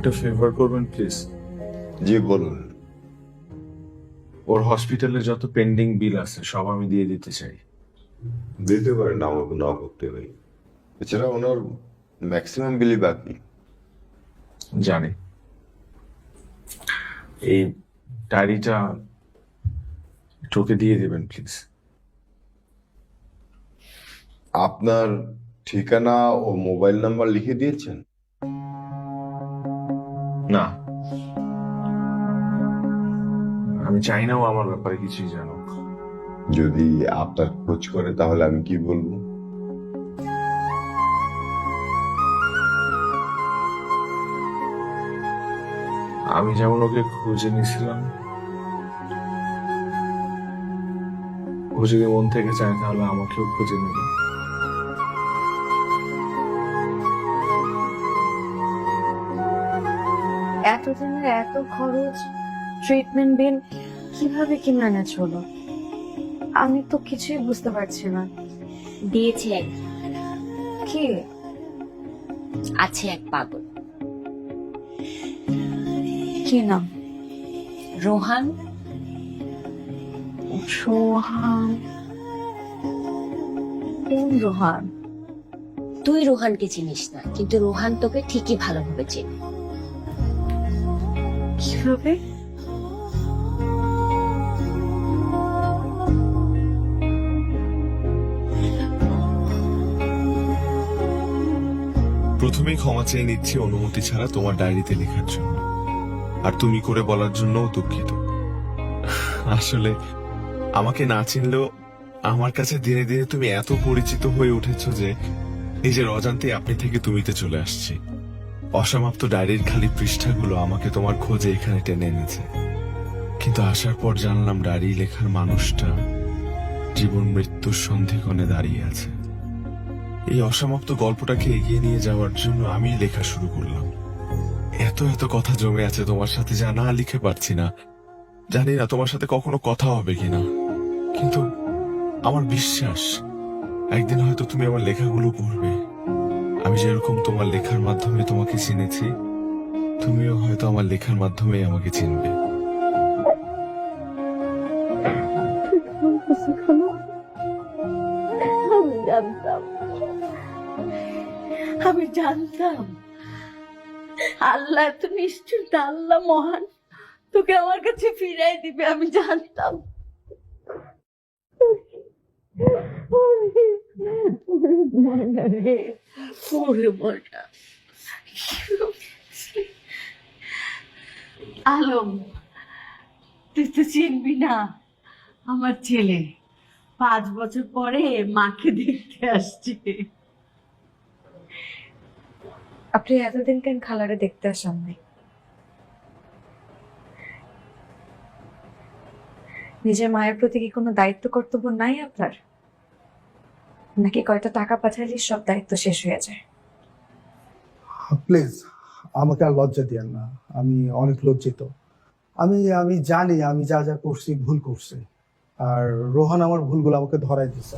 একটা ফেভার করবেন প্লিজ? জি বলুন। ওর হসপিটালে যত পেন্ডিং বিল আছে সব আমি দিয়ে দিতে চাই। দিতে পারেন, আমার কোনো আপত্তি নেই। এছাড়া ওনার ম্যাক্সিমাম বিলই বাকি। জানি। এই ডায়েরিটা তোকে দিয়ে দেবেন প্লিজ। আপনার ঠিকানা ও মোবাইল নাম্বার লিখে দিয়েছেন? না, আমি চাই না ও আমার ব্যাপারে কিছুই জানুক। যদি আপনার খোঁজ করে তাহলে আমি কি বলবো? আমি যেমন ওকে খুঁজে নিয়েছিলাম, ও যদি মন থেকে চায় তাহলে আমাকেও খুঁজে নেবে। এতদিনের এত খরচ, ট্রিটমেন্ট বিল কিভাবে কি ম্যানেজ হলো? আমি তো কিছুই বুঝতে পারছি না। দিয়েছে এক, কি আছে এক পাগল, কি নাম? রোহান। রোহান? কোন রোহান? তুই রোহানকে চিনিস না, কিন্তু রোহান তোকে ঠিকই ভালোভাবে চেনে। কিভাবে? প্রথমেই ক্ষমা চেয়ে নিচ্ছি অনুমতি ছাড়া তোমার ডায়েরিতে লেখার জন্য, আর তুমি করে বলার জন্যও দুঃখিত। আসলে আমাকে না চিনলেও আমার কাছে দিনে দিনে তুমি এত পরিচিত হয়ে উঠেছো যে নিজের অজান্তে আপনি থেকে তুমিতে চলে আসছি। অসমাপ্ত ডায়েরির খালি পৃষ্ঠাগুলো আমাকে তোমার খোঁজে এখানে টেনে এনেছে, কিন্তু আসার পর জানলাম ডায়েরি লেখার মানুষটা জীবন মৃত্যুর সন্ধিক্ষণে দাঁড়িয়ে আছে। এই অসমাপ্ত গল্পটাকে এগিয়ে নিয়ে যাওয়ার জন্য আমি লেখা শুরু করলাম। এত এত কথা জমে আছে তোমার সাথে যা না লিখে পারছি না। জানি না তোমার সাথে কখনো কথা হবে কিনা, কিন্তু আমার বিশ্বাস একদিন হয়তো তুমি আমার লেখাগুলো পড়বে। আমি যেরকম তোমার লেখার মাধ্যমে তোমাকে চিনেছি, তুমিও হয়তো আমার লেখার মাধ্যমে আমাকে চিনবে। আমি জানতাম আল্লাহ এত নিশ্চয়, আল্লাহ মহান, তোকে আমার কাছে ফিরাই দিবে। আমি জানতাম। আলম, তুই তো চিনবি না, আমার ছেলে 5 বছর পরে মাকে দেখতে আসছে। আপনি এতদিন কেন খালারে দেখতে আসেন নাই? নিজের মায়ের প্রতি কি কোনো দায়িত্ব কর্তব্য নাই আপনার? নাকি কয়টা টাকা পাঠালে সব দায়িত্ব শেষ হয়ে যায়? প্লিজ আমাকে আর লজ্জা দিয়েন না, আমি অনেক লজ্জিত। আমি আমি জানি আমি যা যা করছি ভুল করছি, আর রোহান আমার ভুলগুলো আমাকে ধরাই দিচ্ছে।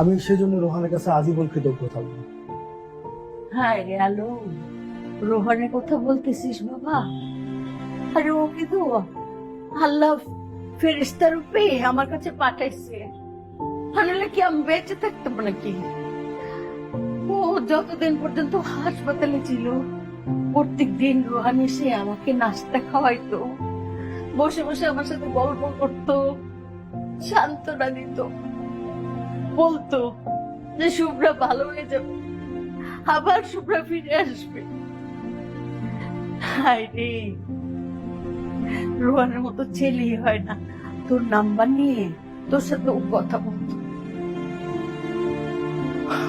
আমি সেজন্য রোহানের কাছে আজীবন কৃতজ্ঞ থাকবো। হায় রে আলম, রোহানের কথা বলতেছিস বাবা? আরে ও কিন্তু আল্লাহ ফেরেশতা রূপে আমার কাছে পাঠাইছে। আনলে কি আমি বেঁচে থাকতাম নাকি? ও যতদিন পর্যন্ত হাসপাতালে ছিল, প্রত্যেক দিন রোহান এসে আমাকে নাস্তা খাওয়াইতো, বসে বসে আমার সাথে গল্প করতো, সান্ত্বনা দিত, বলতো যে শুভ্রা ভালো হয়ে যাবে, আবার শুভ্রা ফিরে আসবে। হায় রে, রোহানের মতো ছেলেই হয় না তোর নাম্বার নিয়ে তোর সাথে ও কথা বলতো।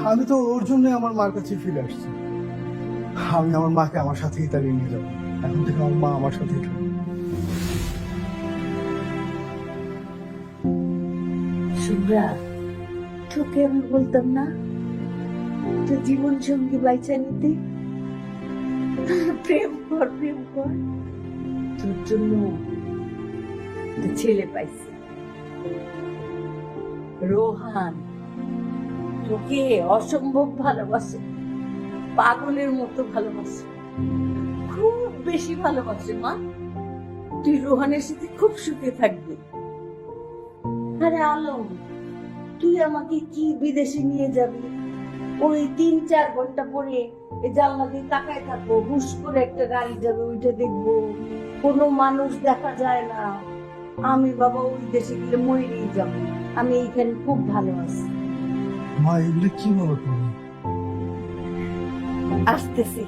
আমি তো ওর জন্য আমার মার কাছে ফিরে আসছি। আমি আমার মাকে আমার সাথে ইতালি নিয়ে যাবো। এখন থেকে আমার মা আমার সাথেই থাকবে। শুভ্রা, তোকে আমি বলতাম না তোর জীবন সঙ্গী বাইচা নিতে? প্রেম কর, প্রেম কর, তোর জন্য তো ছেলে পাইছি। রোহান তোকে অসম্ভব ভালোবাসে, পাগলের মতো ভালোবাসে, খুব খুব বেশি ভালোবাসে মা। তুই রোহানের সাথে খুব সুখে থাকবি। আরে আলম, তুই আমাকে কি বিদেশে নিয়ে যাবি? ওই 3-4 ঘন্টা পরে এই জানলা দিয়ে তাকায় থাকবো, হুশ করে একটা গাড়ি যাবে, ওইটা দেখবো, কোনো মানুষ দেখা যায় না। আমি বাবা ওই দেশে গেলে মরেই যাবো। আমি এইখানে খুব ভালো আছি। মা এগুলো কি বলো তুমি? আসতেছি।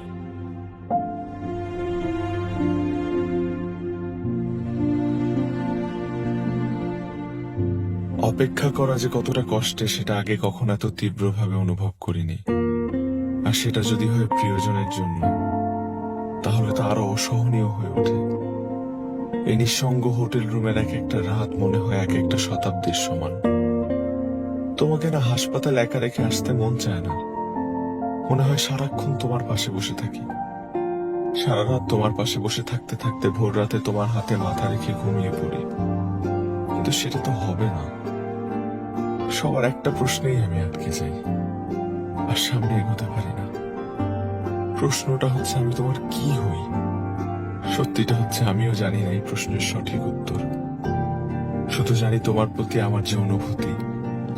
অপেক্ষা করা যে কতটা কষ্টে সেটা আগে কখনো এত তীব্রভাবে অনুভব করিনি। আর সেটা যদি হয় প্রিয়জনের জন্য, তাহলে তো আরো অসহনীয় হয়ে ওঠে। এই নিঃসঙ্গ হোটেল রুমের এক একটা রাত মনে হয় এক একটা শতাব্দীর সমান। তোমাকে না হাসপাতাল একা রেখে আসতে মন চায় না। মনে হয় সারাক্ষণ তোমার পাশে বসে থাকি। সারা রাত তোমার পাশে বসে থাকতে থাকতে ভোর রাতে তোমার হাতে মাথা রেখে ঘুমিয়ে পড়ি। কিন্তু সেটা তো হবে না। সবার একটা প্রশ্নেই আমি আটকে যাই আর সামনে এগোতে পারি না। প্রশ্নটা হচ্ছে আমি তোমার কি হই? সত্যিটা হচ্ছে আমিও জানি না এই প্রশ্নের সঠিক উত্তর। শুধু জানি তোমার প্রতি আমার যে অনুভূতি,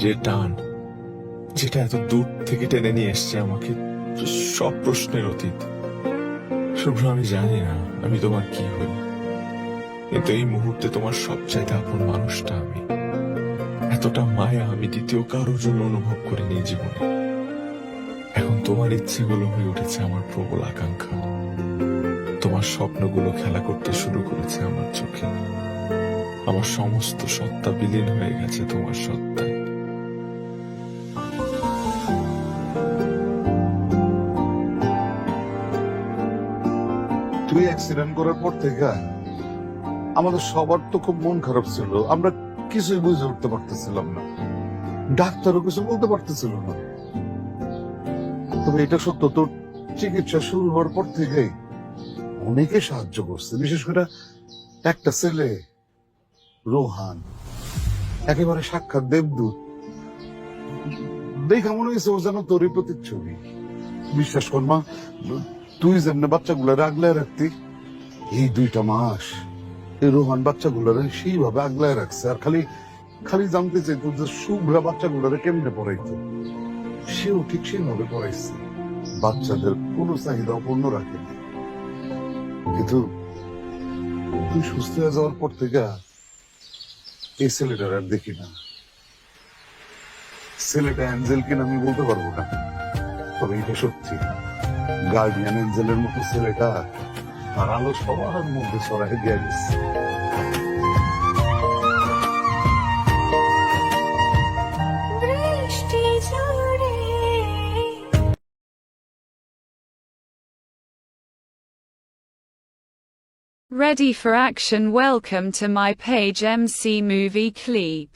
যে টান, যেটা এত দূর থেকে টেনে নিয়ে এসছে আমাকে, সব প্রশ্নের অতীত। শুভ্র, আমি জানি না আমি তোমার কি হই, কিন্তু এই মুহূর্তে তোমার সবচাইতে আপন মানুষটা আমি। এতটা মায়া আমি দ্বিতীয় কারোর জন্য অনুভব করিনি এই জীবনে। এখন তোমার ইচ্ছেগুলো হয়ে উঠেছে আমার প্রবল আকাঙ্ক্ষা। তোমার স্বপ্নগুলো খেলা করতে শুরু করেছে আমার চোখে। আমার সমস্ত সত্তা বিলীন হয়ে গেছে তোমার সত্তায়। তুই অ্যাক্সিডেন্ট করার পর থেকে আমাদের সবার তো খুব মন খারাপ ছিল। আমরা কিছুই বুঝে উঠতে পারতেছিলাম না, ডাক্তারও কিছু বলতে পারতেছিল না। তবে এটা সত্য, তোর চিকিৎসা শুরু হওয়ার পর থেকে অনেকে সাহায্য করছে, বিশেষ করে একটা ছেলে রোহান, একেবারে সাক্ষাৎ দেবদূত। দেখা মনে হয়েছে ও যেন তোরই প্রতিচ্ছবি। বিশ্বাস কর মা, তুই যেমন বাচ্চাগুলার আগলায় রাখতি, এই 2টা মাস এই রোহান বাচ্চাগুলারে সেইভাবে আগলায় রাখছে। আর খালি খালি জানতে চাইতো যে শুভ্রা বাচ্চাগুলারে কেমনে পড়াইতো। সেও ঠিক সেইভাবে পড়াইছে, বাচ্চাদের কোনো চাহিদা অপূর্ণ রাখেনি। কিন্তু তুই সুস্থ হয়ে যাওয়ার পর থেকে এই ছেলেটার আর দেখি না। ছেলেটা অ্যাঞ্জেল কিনা আমি বলতে পারবো না, তবে এটা সত্যি, গার্ডিয়ান অ্যাঞ্জেলের মতো ছেলেটা তার আলো সবার মধ্যে ছড়াই দিয়ে গেছে। Ready for action. Welcome to my page MC Movie Clip.